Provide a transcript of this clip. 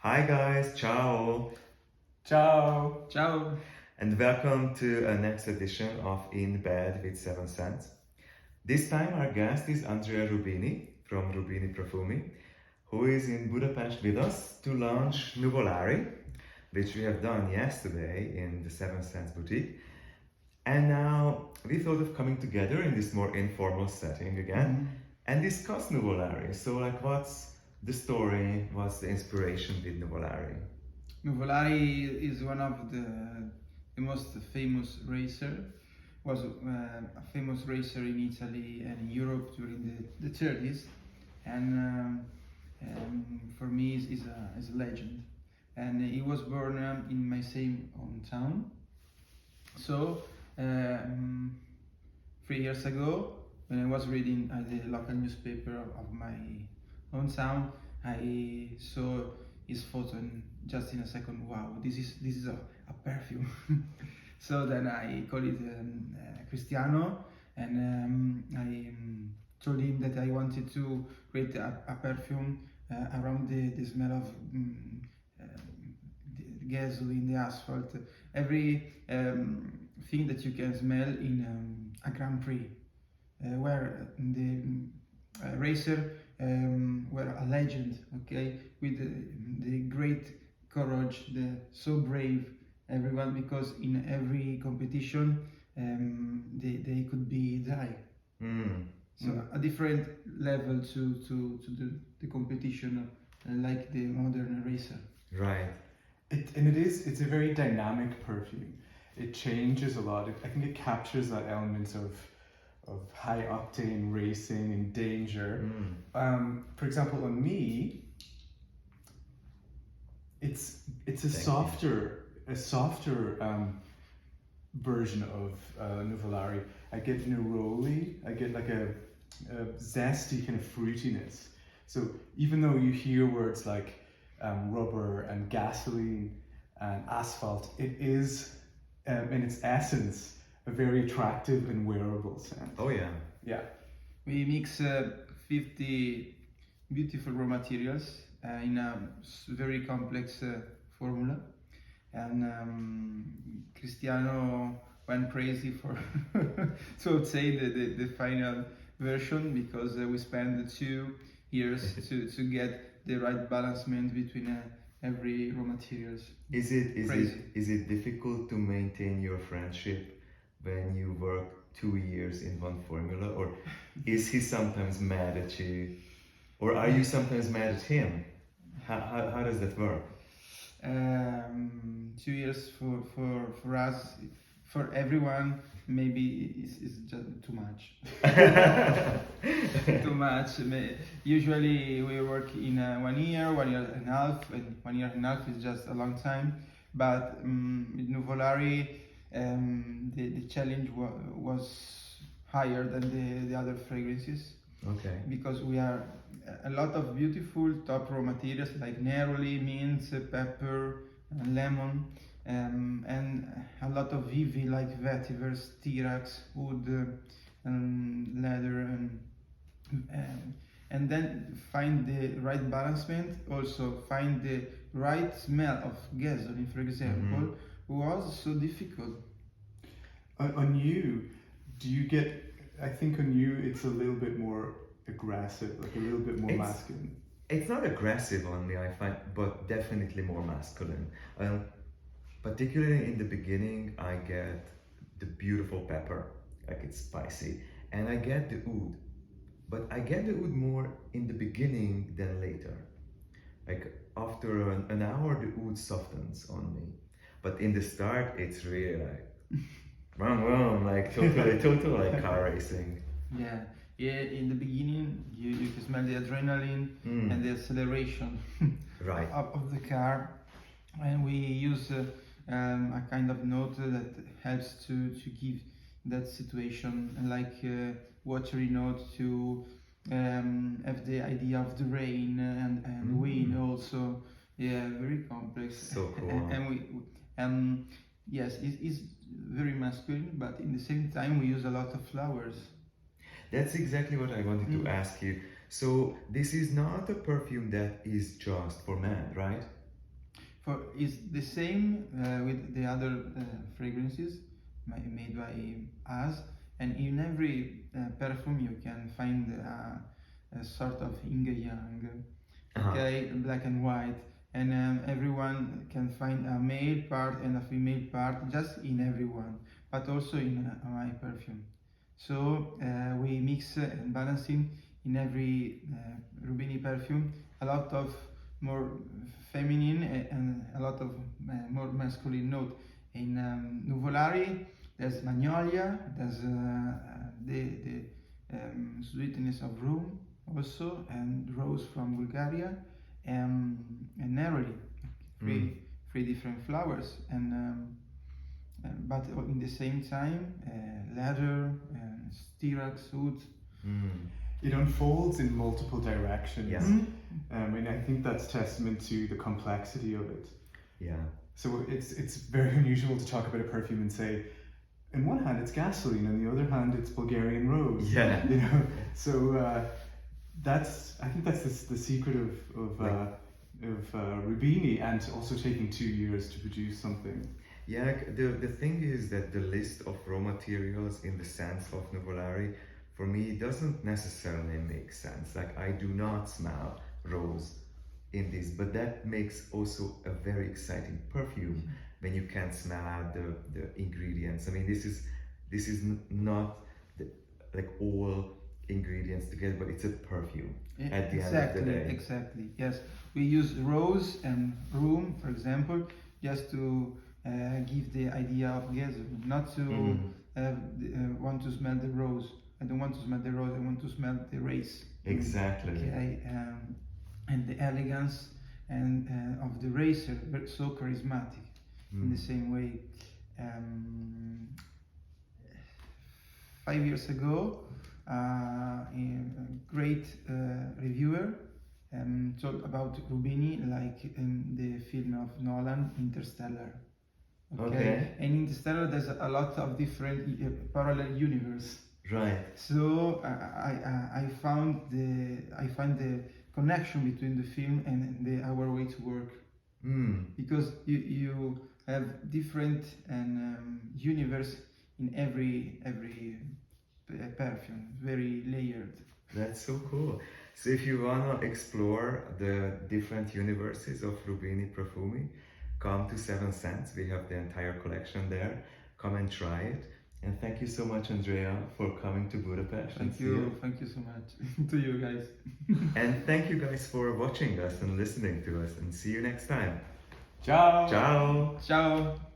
Hi guys, ciao, Ciao! Ciao! and welcome to a next edition of In Bed with 7scents. This time our guest is Andrea Rubini from Rubini Profumi, who is in Budapest with us to launch Nuvolari, which we have done yesterday in the 7scents boutique. And now we thought of coming together in this more informal setting again and discuss Nuvolari. So what's the story, what's the inspiration with Nuvolari? Nuvolari is one of the most famous racer. Was a famous racer in Italy and in Europe during the 30s, and for me is a legend. And he was born in my same hometown. So 3 years ago, when I was reading the local newspaper of my hometown, I saw his photo and just in a second, wow, this is a perfume. So then I called it Cristiano, and I told him that I wanted to create a perfume around the smell of the gasoline, the asphalt, every thing that you can smell in a Grand Prix, where the racer were a legend, okay, with the great courage, so brave, everyone, because in every competition they could be die. So a different level to the competition, like the modern racer. Right. It's a very dynamic perfume. It changes a lot. I think it captures that element of high octane racing and danger. For example, on me, it's a softer version of Nuvolari. I get neroli. I get like a zesty kind of fruitiness. So even though you hear words like rubber and gasoline and asphalt, it is in its essence a very attractive and wearable scent. Oh yeah. Yeah. We mix 50 beautiful raw materials in a very complex formula, and Cristiano went crazy for to obtain the final version, because we spent 2 years to get the right balancement between every raw materials. Is it difficult to maintain your friendship when you work 2 years in one formula, or is he sometimes mad at you, or are you sometimes mad at him? How does that work? 2 years for us, for everyone, maybe is just too much. Too much. Usually we work in 1 year, 1.5 years, and 1.5 years is just a long time. But with Nuvolari, the challenge was higher than the other fragrances. Okay. Because we are a lot of beautiful top raw materials like neroli, mint, pepper, lemon, and a lot of VV like vetiver, styrax, wood, leather, and then find the right balancement. Also find the right smell of gasoline, for example, was so difficult. On you, do you get? I think on you it's a little bit more aggressive, like a little bit more masculine. It's not aggressive on me, I find, but definitely more masculine. Particularly in the beginning, I get the beautiful pepper, like it's spicy, and I get the oud. But I get the oud more in the beginning than later. Like after an hour, the oud softens on me. But in the start, it's really like vroom, like totally like car racing. Yeah, in the beginning, you can smell the adrenaline and the acceleration right. of the car, and we use a kind of note that helps to give that situation, like watery note, to have the idea of the rain and wind also. Yeah, very complex. So cool. And yes, it's very masculine, but in the same time we use a lot of flowers. That's exactly what I wanted to ask you. So this is not a perfume that is just for men, right? It's the same with the other fragrances made by us, and in every perfume you can find a sort of yin and yang, okay, black and white, and everyone can find a male part and a female part just in everyone, but also in my perfume. So we mix and balancing in every Rubini perfume a lot of more feminine and a lot of more masculine note. In Nuvolari, there's magnolia, there's the sweetness of rum also, and rose from Bulgaria, and neroli, three different flowers, and but in the same time, leather, styrax, wood. It unfolds in multiple directions. Yeah. And I think that's testament to the complexity of it. Yeah. So it's very unusual to talk about a perfume and say, on one hand it's gasoline, on the other hand it's Bulgarian rose. Yeah. You know. So I think that's the secret of Rubini, and also taking 2 years to produce something. Yeah, the thing is that the list of raw materials in the scents of Nuvolari, for me, doesn't necessarily make sense. Like, I do not smell rose in this, but that makes also a very exciting perfume when you can smell out the ingredients. I mean, this is not like all ingredients together, but it's a perfume at the end of the day. Exactly, yes. We use rose and rum, for example, just to give the idea of gasoline, not to want to smell the rose. I don't want to smell the rose, I want to smell the race. Exactly. Okay, and the elegance and of the racer, but so charismatic. In the same way, 5 years ago, a great reviewer talked about Rubini like in the film of Nolan, Interstellar. Okay. And Interstellar, there's a lot of different parallel universe. Right. So I find the connection between the film and our way to work, because you have different universe in every perfume, very layered. That's so cool. So if you wanna explore the different universes of Rubini Profumi, come to 7scents. We have the entire collection there. Come and try it. And thank you so much, Andrea, for coming to Budapest. Thank you so much to you guys. And thank you guys for watching us and listening to us. And see you next time. Ciao. Ciao. Ciao.